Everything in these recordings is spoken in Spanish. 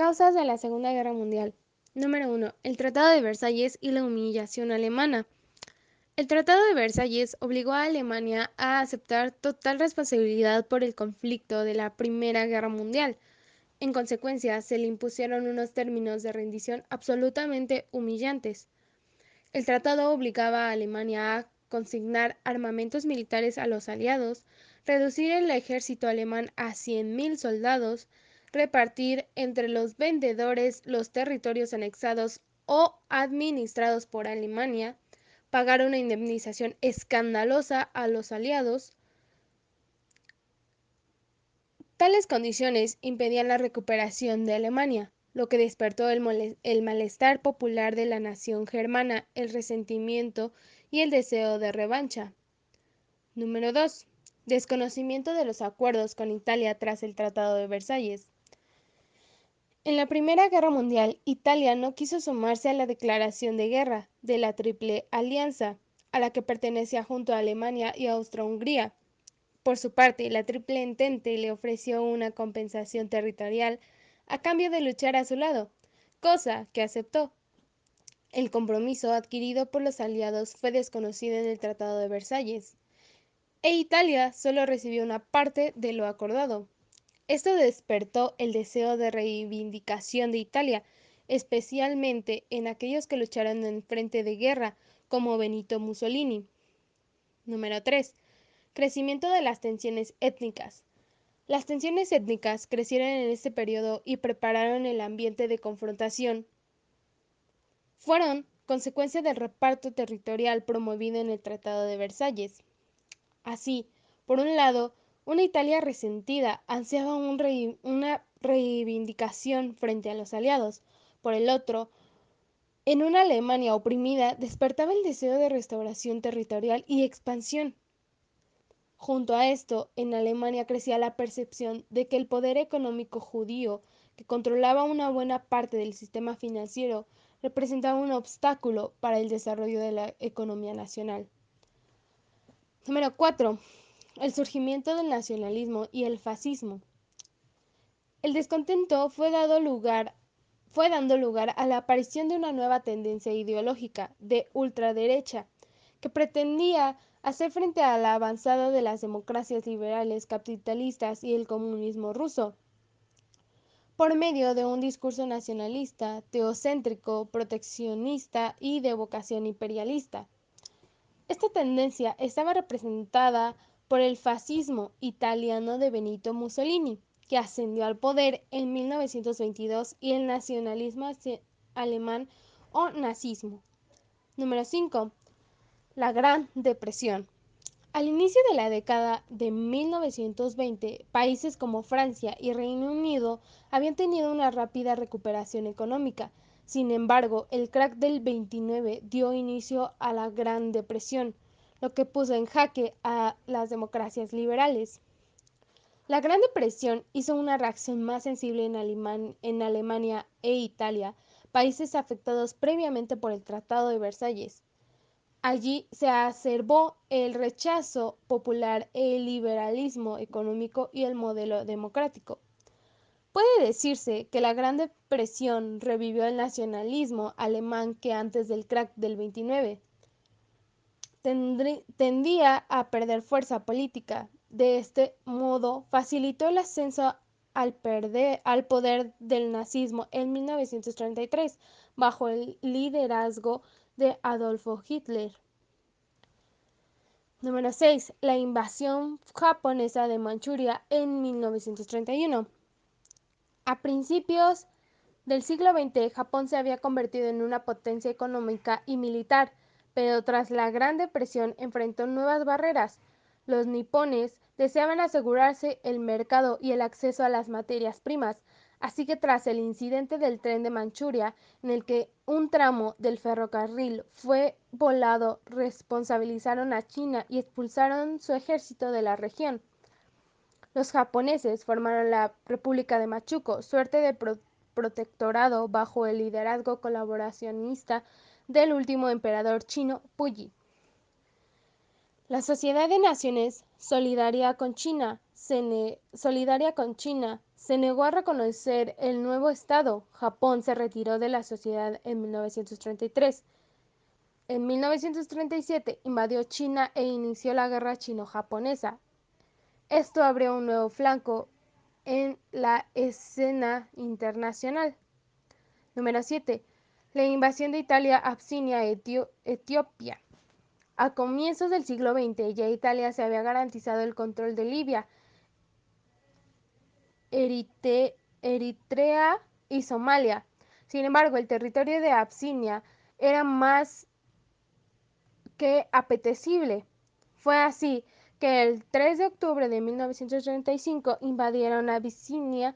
Causas de la Segunda Guerra Mundial. Número 1. El Tratado de Versalles y la humillación alemana. El Tratado de Versalles obligó a Alemania a aceptar total responsabilidad por el conflicto de la Primera Guerra Mundial. En consecuencia, se le impusieron unos términos de rendición absolutamente humillantes. El tratado obligaba a Alemania a consignar armamentos militares a los aliados, reducir el ejército alemán a 100.000 soldados, repartir entre los vendedores los territorios anexados o administrados por Alemania, pagar una indemnización escandalosa a los aliados. Tales condiciones impedían la recuperación de Alemania, lo que despertó el malestar popular de la nación germana, el resentimiento y el deseo de revancha. Número 2. Desconocimiento de los acuerdos con Italia tras el Tratado de Versalles. En la Primera Guerra Mundial, Italia no quiso sumarse a la declaración de guerra de la Triple Alianza, a la que pertenecía junto a Alemania y Austria-Hungría. Por su parte, la Triple Entente le ofreció una compensación territorial a cambio de luchar a su lado, cosa que aceptó. El compromiso adquirido por los aliados fue desconocido en el Tratado de Versalles, e Italia solo recibió una parte de lo acordado. Esto despertó el deseo de reivindicación de Italia, especialmente en aquellos que lucharon en frente de guerra, como Benito Mussolini. Número 3. Crecimiento de las tensiones étnicas. Las tensiones étnicas crecieron en este periodo y prepararon el ambiente de confrontación. Fueron consecuencia del reparto territorial promovido en el Tratado de Versalles. Así, por un lado, una Italia resentida ansiaba una reivindicación frente a los aliados. Por el otro, en una Alemania oprimida despertaba el deseo de restauración territorial y expansión. Junto a esto, en Alemania crecía la percepción de que el poder económico judío, que controlaba una buena parte del sistema financiero, representaba un obstáculo para el desarrollo de la economía nacional. Número 4. El surgimiento del nacionalismo y el fascismo. El descontento fue dando lugar a la aparición de una nueva tendencia ideológica de ultraderecha que pretendía hacer frente a la avanzada de las democracias liberales capitalistas y el comunismo ruso, por medio de un discurso nacionalista, teocéntrico, proteccionista y de vocación imperialista. Esta tendencia estaba representada por el fascismo italiano de Benito Mussolini, que ascendió al poder en 1922, y el nacionalismo alemán o nazismo. Número 5. La Gran Depresión. Al inicio de la década de 1920, países como Francia y Reino Unido habían tenido una rápida recuperación económica. Sin embargo, el crack del 29 dio inicio a la Gran Depresión, lo que puso en jaque a las democracias liberales. La Gran Depresión hizo una reacción más sensible en Alemania e Italia, países afectados previamente por el Tratado de Versalles. Allí se exacerbó el rechazo popular, el liberalismo económico y el modelo democrático. Puede decirse que la Gran Depresión revivió el nacionalismo alemán que antes del crack del 29 tendía a perder fuerza política. De este modo, facilitó el ascenso al poder del nazismo en 1933 bajo el liderazgo de Adolfo Hitler. Número 6. La invasión japonesa de Manchuria en 1931. A principios del siglo XX, Japón se había convertido en una potencia económica y militar, pero tras la Gran Depresión enfrentó nuevas barreras. Los nipones deseaban asegurarse el mercado y el acceso a las materias primas, así que tras el incidente del tren de Manchuria, en el que un tramo del ferrocarril fue volado, responsabilizaron a China y expulsaron su ejército de la región. Los japoneses formaron la República de Manchukuo, suerte de protectorado bajo el liderazgo colaboracionista del último emperador chino, Puyi. La Sociedad de Naciones solidaria con China se negó a reconocer el nuevo Estado. Japón se retiró de la sociedad en 1933. En 1937 invadió China e inició la guerra chino-japonesa. Esto abrió un nuevo flanco en la escena internacional. Número 7. La invasión de Italia a Absinia, Etiopía. A comienzos del siglo XX ya Italia se había garantizado el control de Libia, Eritrea y Somalia. Sin embargo, el territorio de Absinia era más que apetecible. Fue así que el 3 de octubre de 1935 invadieron Abisinia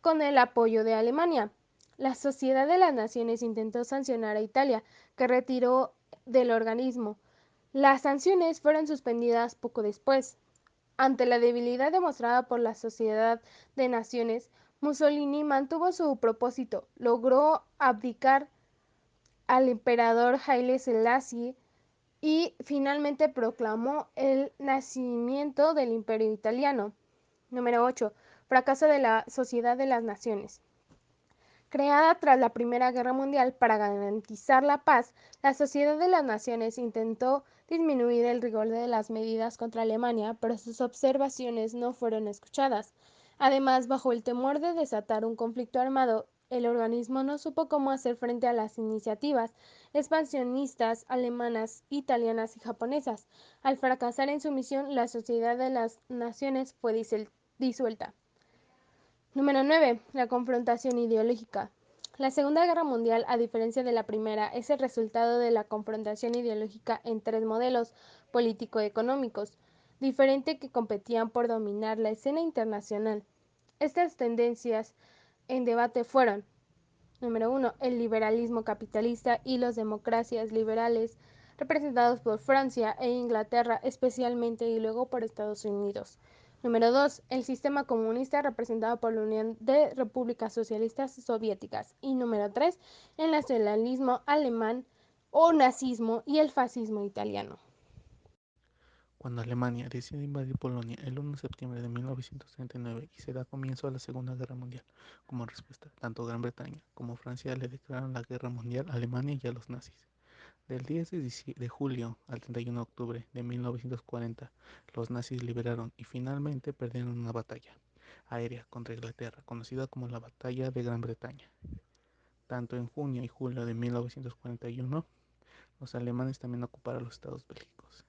con el apoyo de Alemania. La Sociedad de las Naciones intentó sancionar a Italia, que retiró del organismo. Las sanciones fueron suspendidas poco después. Ante la debilidad demostrada por la Sociedad de Naciones, Mussolini mantuvo su propósito, logró abdicar al emperador Haile Selassie y finalmente proclamó el nacimiento del Imperio Italiano. Número 8. Fracaso de la Sociedad de las Naciones. Creada tras la Primera Guerra Mundial para garantizar la paz, la Sociedad de las Naciones intentó disminuir el rigor de las medidas contra Alemania, pero sus observaciones no fueron escuchadas. Además, bajo el temor de desatar un conflicto armado, el organismo no supo cómo hacer frente a las iniciativas expansionistas alemanas, italianas y japonesas. Al fracasar en su misión, la Sociedad de las Naciones fue disuelta. Número 9. La confrontación ideológica. La Segunda Guerra Mundial, a diferencia de la Primera, es el resultado de la confrontación ideológica en tres modelos político-económicos diferentes que competían por dominar la escena internacional. Estas tendencias en debate fueron: número 1. El liberalismo capitalista y las democracias liberales, representados por Francia e Inglaterra especialmente y luego por Estados Unidos. Número 2. El sistema comunista, representado por la Unión de Repúblicas Socialistas Soviéticas. Y número 3. El nacionalismo alemán o nazismo y el fascismo italiano. Cuando Alemania decide invadir Polonia el 1 de septiembre de 1939 y se da comienzo a la Segunda Guerra Mundial, como respuesta, tanto Gran Bretaña como Francia le declaran la guerra mundial a Alemania y a los nazis. Del 10 de julio al 31 de octubre de 1940, los nazis liberaron y finalmente perdieron una batalla aérea contra Inglaterra, conocida como la Batalla de Gran Bretaña. Tanto en junio y julio de 1941, los alemanes también ocuparon los estados bélgicos.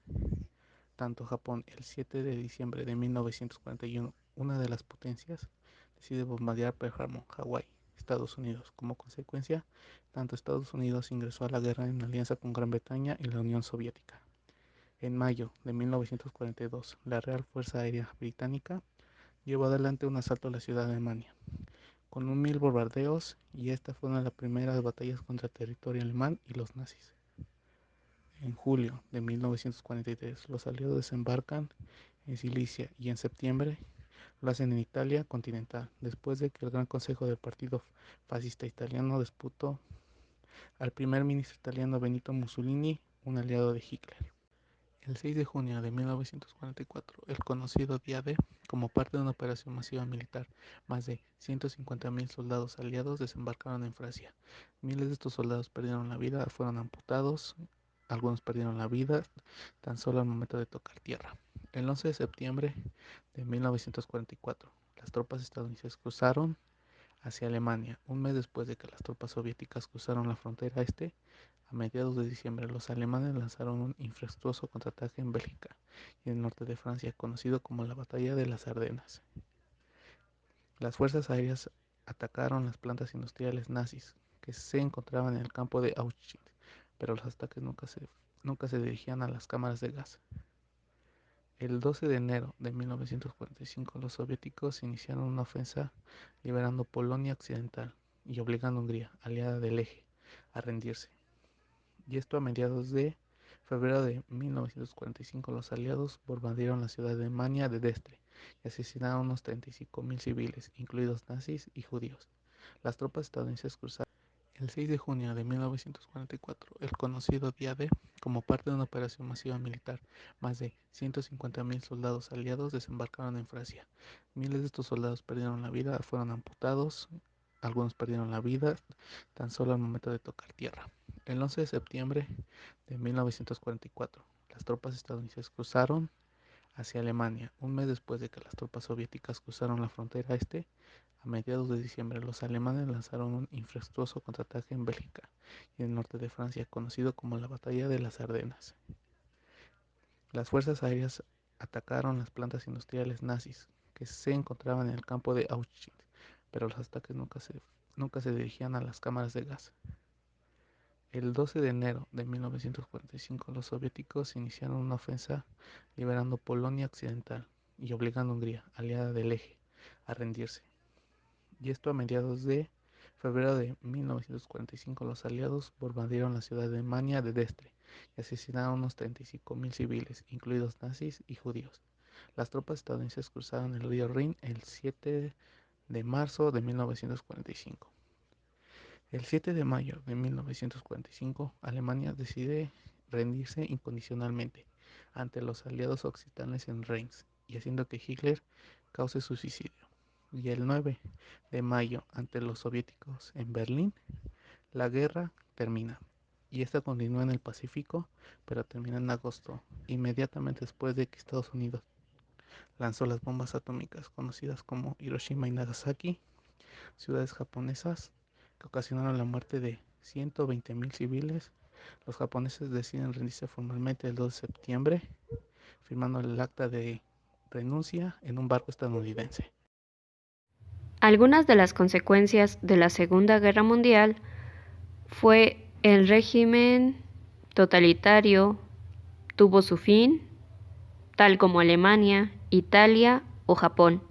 Tanto Japón, el 7 de diciembre de 1941, una de las potencias, decide bombardear Pearl Harbor, Hawái, Estados Unidos. Como consecuencia, tanto Estados Unidos ingresó a la guerra en alianza con Gran Bretaña y la Unión Soviética. En mayo de 1942, la Real Fuerza Aérea Británica llevó adelante un asalto a la ciudad de Alemania, con 1000 bombardeos, y esta fue una de las primeras batallas contra el territorio alemán y los nazis. En julio de 1943, los aliados desembarcan en Sicilia y en septiembre lo hacen en Italia continental, después de que el Gran Consejo del Partido Fascista Italiano disputó al primer ministro italiano Benito Mussolini, un aliado de Hitler. El 6 de junio de 1944, el conocido Día D, como parte de una operación masiva militar, más de 150.000 soldados aliados desembarcaron en Francia. Miles de estos soldados perdieron la vida, fueron amputados, algunos perdieron la vida tan solo al momento de tocar tierra. El 11 de septiembre de 1944, las tropas estadounidenses cruzaron hacia Alemania. Un mes después de que las tropas soviéticas cruzaron la frontera este, a mediados de diciembre, los alemanes lanzaron un infructuoso contraataque en Bélgica y en el norte de Francia, conocido como la Batalla de las Ardenas. Las fuerzas aéreas atacaron las plantas industriales nazis que se encontraban en el campo de Auschwitz, pero los ataques nunca se dirigían a las cámaras de gas. El 12 de enero de 1945, los soviéticos iniciaron una ofensa liberando Polonia Occidental y obligando a Hungría, aliada del Eje, a rendirse. Y esto a mediados de febrero de 1945, los aliados bombardearon la ciudad de Mania de Destre y asesinaron a unos 35.000 civiles, incluidos nazis y judíos. Las tropas estadounidenses cruzaron El 6 de junio de 1944, el conocido Día D, como parte de una operación masiva militar, más de 150.000 soldados aliados desembarcaron en Francia. Miles de estos soldados perdieron la vida, fueron amputados, algunos perdieron la vida tan solo al momento de tocar tierra. El 11 de septiembre de 1944, las tropas estadounidenses cruzaron hacia Alemania. Un mes después de que las tropas soviéticas cruzaron la frontera este, a mediados de diciembre, los alemanes lanzaron un infructuoso contraataque en Bélgica y en el norte de Francia, conocido como la Batalla de las Ardenas. Las fuerzas aéreas atacaron las plantas industriales nazis que se encontraban en el campo de Auschwitz, pero los ataques nunca se dirigían a las cámaras de gas. El 12 de enero de 1945, los soviéticos iniciaron una ofensa liberando Polonia Occidental y obligando a Hungría, aliada del Eje, a rendirse. Y esto a mediados de febrero de 1945, los aliados bombardearon la ciudad de Alemania de Dresde y asesinaron a unos 35.000 civiles, incluidos nazis y judíos. Las tropas estadounidenses cruzaron el río Rin el 7 de marzo de 1945. El 7 de mayo de 1945, Alemania decide rendirse incondicionalmente ante los aliados occidentales en Reims y haciendo que Hitler cause su suicidio. Y el 9 de mayo, ante los soviéticos en Berlín, la guerra termina. Y esta continúa en el Pacífico, pero termina en agosto, inmediatamente después de que Estados Unidos lanzó las bombas atómicas conocidas como Hiroshima y Nagasaki, ciudades japonesas que ocasionaron la muerte de 120.000 civiles. Los japoneses deciden rendirse formalmente el 2 de septiembre, firmando el acta de renuncia en un barco estadounidense. Algunas de las consecuencias de la Segunda Guerra Mundial fue el régimen totalitario tuvo su fin, tal como Alemania, Italia o Japón,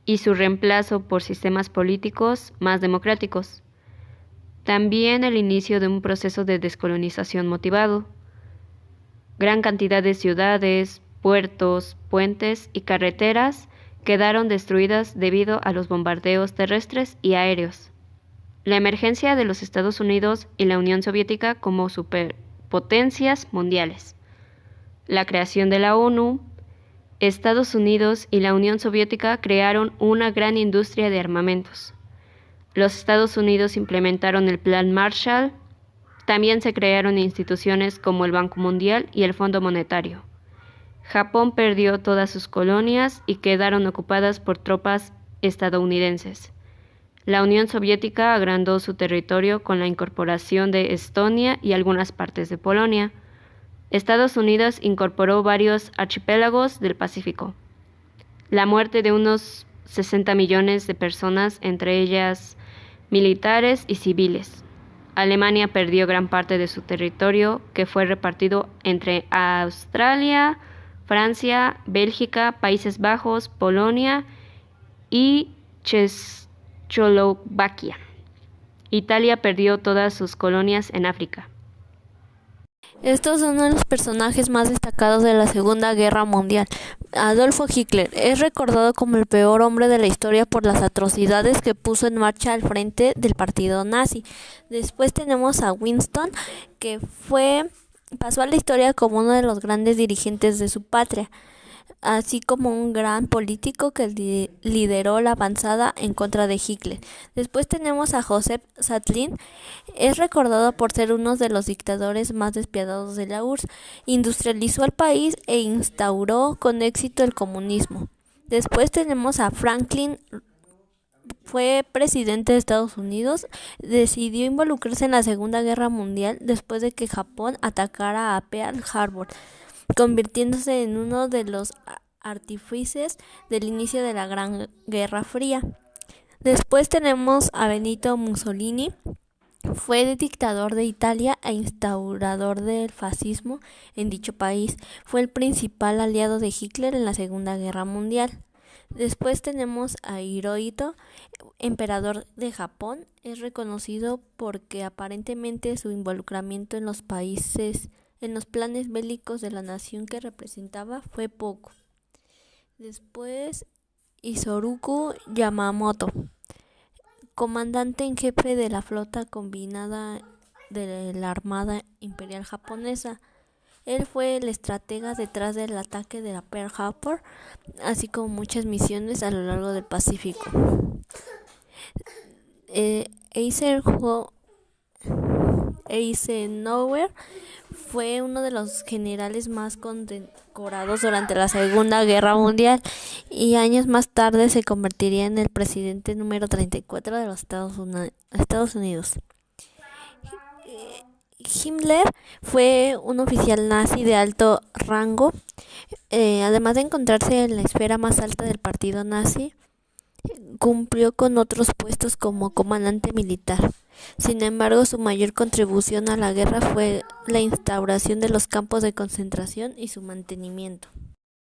y su reemplazo por sistemas políticos más democráticos. También el inicio de un proceso de descolonización motivado. Gran cantidad de ciudades, puertos, puentes y carreteras quedaron destruidas debido a los bombardeos terrestres y aéreos. La emergencia de los Estados Unidos y la Unión Soviética como superpotencias mundiales. La creación de la ONU. Estados Unidos y la Unión Soviética crearon una gran industria de armamentos. Los Estados Unidos implementaron el Plan Marshall. También se crearon instituciones como el Banco Mundial y el Fondo Monetario. Japón perdió todas sus colonias y quedaron ocupadas por tropas estadounidenses. La Unión Soviética agrandó su territorio con la incorporación de Estonia y algunas partes de Polonia. Estados Unidos incorporó varios archipiélagos del Pacífico. La muerte de unos 60 millones de personas, entre ellas militares y civiles. Alemania perdió gran parte de su territorio, que fue repartido entre Australia, Francia, Bélgica, Países Bajos, Polonia y Checoslovaquia. Italia perdió todas sus colonias en África. Estos son uno de los personajes más destacados de la Segunda Guerra Mundial. Adolfo Hitler es recordado como el peor hombre de la historia por las atrocidades que puso en marcha al frente del partido nazi. Después tenemos a Winston, que pasó a la historia como uno de los grandes dirigentes de su patria, así como un gran político que lideró la avanzada en contra de Hitler. Después tenemos a Joseph Stalin. Es recordado por ser uno de los dictadores más despiadados de la URSS. Industrializó el país e instauró con éxito el comunismo. Después tenemos a Franklin. Fue presidente de Estados Unidos. Decidió involucrarse en la Segunda Guerra Mundial después de que Japón atacara a Pearl Harbor, convirtiéndose en uno de los artífices del inicio de la Gran Guerra Fría. Después tenemos a Benito Mussolini. Fue dictador de Italia e instaurador del fascismo en dicho país. Fue el principal aliado de Hitler en la Segunda Guerra Mundial. Después tenemos a Hirohito, emperador de Japón. Es reconocido porque aparentemente su involucramiento en los planes bélicos de la nación que representaba fue poco. Después, Isoroku Yamamoto. comandante en jefe de la flota combinada de la Armada Imperial Japonesa. Él fue el estratega detrás del ataque de la Pearl Harbor, así como muchas misiones a lo largo del Pacífico. Eisenhower fue uno de los generales más condecorados durante la Segunda Guerra Mundial y años más tarde se convertiría en el presidente número 34 de los Estados Unidos. Himmler fue un oficial nazi de alto rango, además de encontrarse en la esfera más alta del partido nazi. Cumplió con otros puestos como comandante militar. Sin embargo, su mayor contribución a la guerra fue la instauración de los campos de concentración y su mantenimiento.